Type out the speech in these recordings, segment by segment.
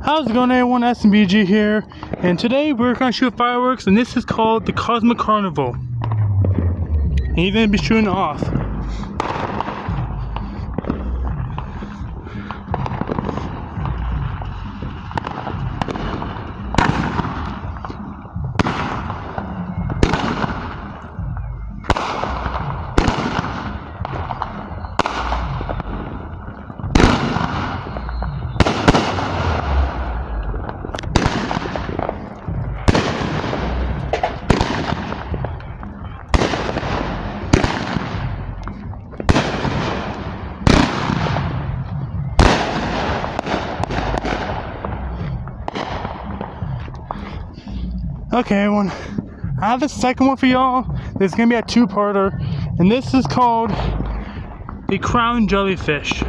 How's it going, everyone? SMBG here, and today we're going to shoot fireworks, and this is called the Cosmic Carnival. And he's going to be shooting off. Okay, everyone, I have the second one for y'all. This is going to be a two-parter, and this is called the Crown Jellyfish.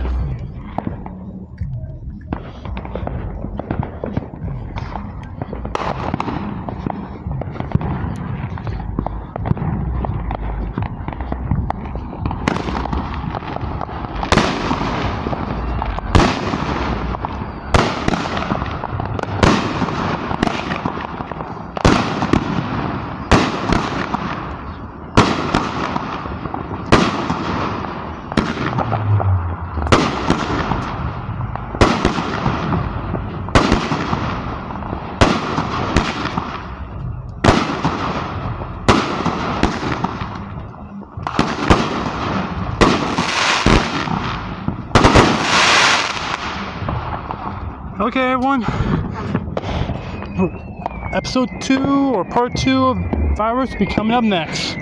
Okay, everyone, episode 2 or part 2 of fireworks will be coming up next.